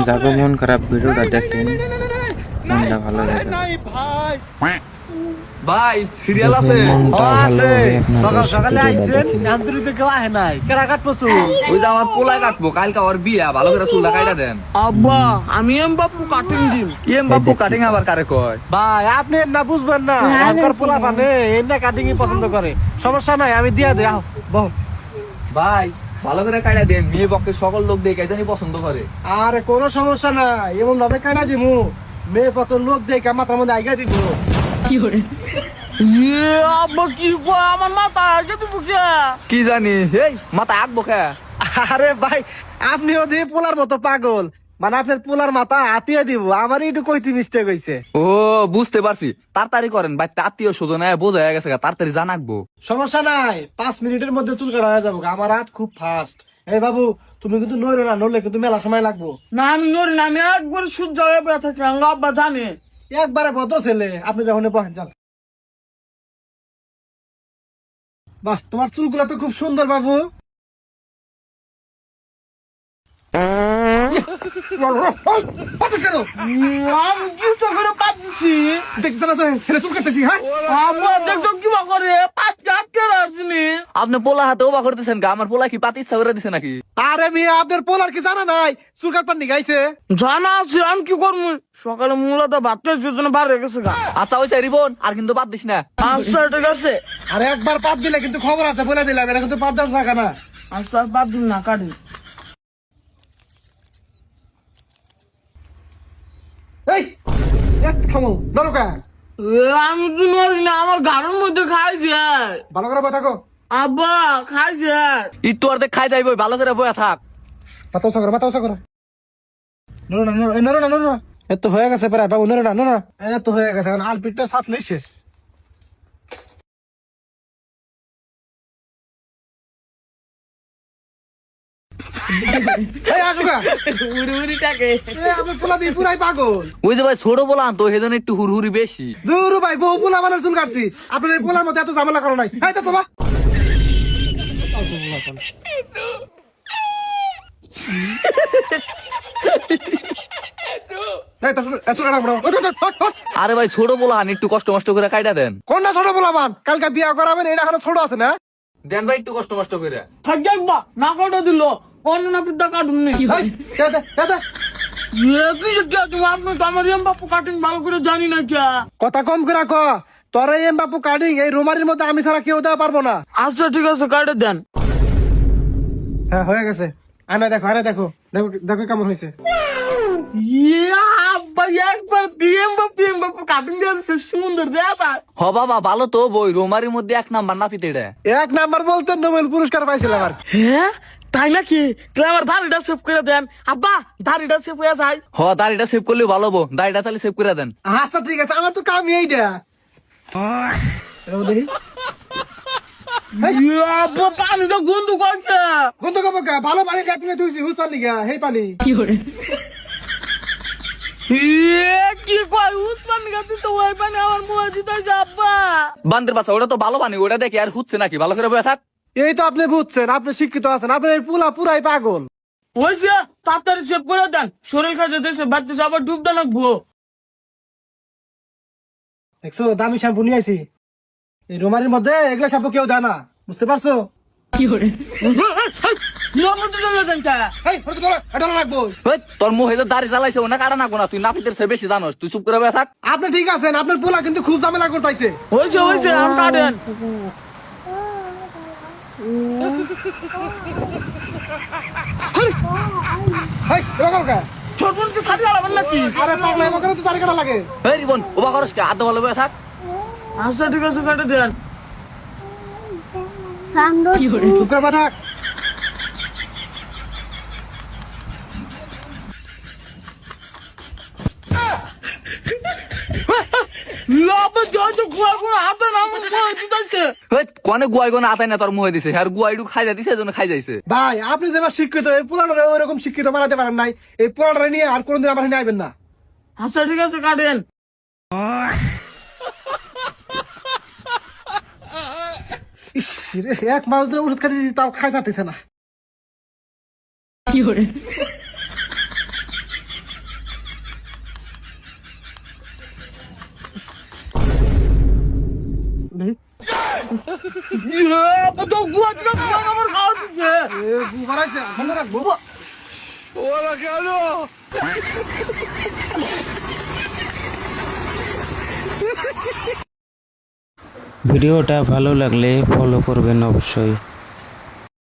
যাবো মন খারাপ ভিডিওটা দেখেন, মনটা ভালো যাবে। ভাই সিরিয়াল আছে? মনটা ভালো হবে আপনাদের সকাল সকালে ভিডিওটা আইছেন, দেখেন। আন্তরি তো কেউ আহে নাই, কেরা কাটপছু? ওই যে আমার পোলা কাটবো, কালকে ওর বিয়া, ভালো করে চুলটা কাইটা দেন। আব্বা আমি এম বাপু কাটিং দিম। এম বাপু কাটিং আবার কারে কয়? ভাই আপনি না বুঝবেন না, এনকার পোলা পানে এমনি কাটিং পছন্দ করে। সমস্যা নাই, আমি দিয়া দেই। আও বহ। ভাই ভালো করে কাইটা দেন, মেয়ে পক্ষে সকল লোক দেখে জানি পছন্দ করে। আরে কোনো সমস্যা নাই, এমন ভাবে কাটা দিমু মেয়ে পত লোক দেখে মাথার মধ্যে আইগা দিব। আব্বা কি কয়, আমার মাথা আগে দিব কে? কি জানি এই মাথা আঁকবো খা। আরে ভাই আপনিও দিয়ে পোলার মতো পাগল, মানে আপনার পোলার মাথা হাতিয়ে দিব। আমার একটু কইতে মিস্টেক হইছে। ও বুঝতে পারছি, তাড়াতাড়ি করেন ভাই, আত্মীয় স্বজন বোঝা হয়ে গেছে, তাড়াতাড়ি জানাকবো। সমস্যা নাই, 5 মিনিটের মধ্যে চুল কাটা হয়ে যাবো। আমার হাত খুব ফাস্ট। এই বাবু তুমি কিন্তু নইরো না, নড়লে কিন্তু মেলা সময় লাগবো। না আমি নড়ি না, আমি একবার সূর্য হয়ে পড়ে থাকি, আব্বা জানে। একবারে ভদ্র ছেলে, আপনি যখন বসেন যান। বাহ, তোমার চুলগুলো তো খুব সুন্দর বাবু। পাতিস কেন? আমি কিছু করে পাচ্ছি। দেখতে না হেলে চুল কাটতেছি। হ্যাঁ আব্বা দেখছো কিবা করে পাঁচকে আটকে রাখছিনি। আপনি পোলা হাতে ওবা করতেছেন গা, আমার পোলা কি পাতি ইচ্ছা করে দিছে নাকি? আরে মেয়ে আপনার পোলার কি জানা নাই চুল কাটপার নি গাইছে? জানা আছে, আমি কি করবো? সকালে মূলত ভাত খাইছে জন্য বার হয়ে গেছে গা। আচ্ছা ওই রিবন, আর কিন্তু বাদ দিস না। আচ্ছা ঠিক আছে। আরে একবার পাত দিলে কিন্তু খবর আছে, বলে দিলাম। এটা কিন্তু পাত দেওয়ার জায়গা না। আচ্ছা বাদ দিন না, কাটি। এই এক থামো নরকা। আমি তো নড়ি না, আমার ঘরের মধ্যে খাইছে। ভালো করে বই থাকো। আব্বা খাইছে। ইট্টু আর খাই যাইব, ভালো করে বয়া থাক। বাতাও করো। নরো না, নরো না, নরো না। এত হয়ে গেছে প্রায় বাবু, নরো না, নরো না। এত হয়ে গেছে, এখন আলপিটটা সাথলেই শেষ। এই আসুকা, উড়ি উড়ি টাকে। আপনার পোলা দিয়ে পুরাই পাগল। ওই যে ভাই ছোট পোলা তো সেজন্য একটু হুড়হুড়ি বেশি। দূর ভাই, বউ পোলা মানে চুল কাটছি। আপনার এই পোলার মধ্যে এত ঝামেলা করো নাই। এই তো তোমা আরে ভাই ছোট পোলা একটু কষ্ট মষ্ট করে কাইটা দেন। কোনটা ছোট পোলাবান? কালকে বিয়া করাবেন, এটা এখনো ছোট আছে না? দেন ভাই একটু কষ্ট মষ্ট করে। থাকি একবা না কাটা দিল। কোন না পিতা কাটুন নি। এই, দে, দে, দে, দে। কিসে কে তুমি? আপনি তো আমার এম বাপু কাটিং ভালো করে জানি না কে। কথা কম করে ক। তোর এই এম বাপু কাটিং এই রুমারির মধ্যে আমি ছাড়া কেউ দেওয়া পারবো না। আচ্ছা ঠিক আছে, কাটে দেন। হ্যাঁ হয়ে গেছে। আরে দেখো, দেখো দেখো কেমন হয়েছে। আব্বা একবার এম বাপু কাটিং দিয়েছে, সুন্দর দেখা। হ বাবা ভালো তো, বই রোমারির মধ্যে 1 নাম্বার নাপিত এটা। 1 নাম্বার বলতে নোবেল পুরস্কার পাইছিলাম আর। হ্যাঁ তাই নাকি? তাহলে আমার দাড়িটা সেভ করে দেন আব্বা, দাড়িটা সেভ হয়ে যায়। হ দাড়িটা সেভ করলে ভালো হবো, দাড়িটা তাহলে সেভ করে দেন। আচ্ছা ঠিক আছে, আমার তো কামই এইটা। দেখি আব্বা পানিটা গন্ধ করছে। কত কব ভালো পানি ল্যাট্রিনে তুইছি, হুস পানি গা, হেই পানি। কি কয় উসমান গাতি তো ওই পানি আমার মুখে দিতেছে আব্বা। বান্দের বাচ্চা, ওটা তো ভালো পানি, ওটা দেখি আর হুচ্ছে নাকি, ভালো করে বয়া থাক। এই তো আপনি বুঝছেন, আপনি শিক্ষিত আছেন। আপনার এই পুলা পুরাই পাগল। ওইসে তাড়াতাড়ি সেভ করে দেন, শরীর খাইতে দেশে বাচ্চা আবার ডুবতে লাগবো। দেখছো দামি শ্যাম্পু নিয়ে আইছি। এই রুমারির মধ্যে এগুলা শ্যাম্পু কেউ দেয় না, বুঝতে পারছো? এটা রাখবো। ওই, তোর মুখে যে দাড়ি জ্বালাইছে ওনা কাটা না গোনা, তুই নাপিতের সে বেশি জানোস, তুই চুপ করে বয়া থাক। আপনি ঠিক আছেন, আপনার পোলা কিন্তু খুব ঝামেলা করতেছে। ওইসে আম কাটেন। ছোট বোনকে ছাড়ি আলাবেন নাকি? আরে পাগলা এবার তো তারিখ কাটা লাগে। এই রিবন ওবা করস কে, আদা ভালো বয়া থাক। আচ্ছা ঠিক আছে, কাটে দেন। শুক্র পাঠাক। আব্বা জয়তো গুয়া গুয়া হাতে না আমার মুখে দিতেছে। ওই কোনে গুয়াই গোনা আতাই না তোর মুখে দিছে, আর গুয়াইডু খাই যা দিছে, এজন্য খাই যাইছে। ভাই আপনি যে আমার শিক্ষিত, এই পোলাটা ওইরকম শিক্ষিত বানাতে পারেন নাই। এই পোলাটা নিয়ে আর কোনদিন আমার নিয়ে আইবেন না। আচ্ছা ঠিক আছে, কাটেন। ইস রে, 1 মাস ধরে ওষুধ খাইতেছি, তাও খাই যাচ্ছে না। কি করে? এই পোলাটা নিয়ে আর কোনদিন আমার নিয়ে আইবেন না। আচ্ছা ঠিক আছে, কাটেন। আচ্ছা ঠিক আছে, কাটে দেন। ইস রে, 1 মাস ধরে ওষুধ খাইতেছি, তাও খাই যাচ্ছে না। কি করে? তো গুয়া দিকে গুয়া আমার খাওয়া দিচ্ছে এ গু বাড়াইছে বন্ধ রাখবো ভিডিওটা ভালো লাগলে ফলো করবেন অবশ্যই।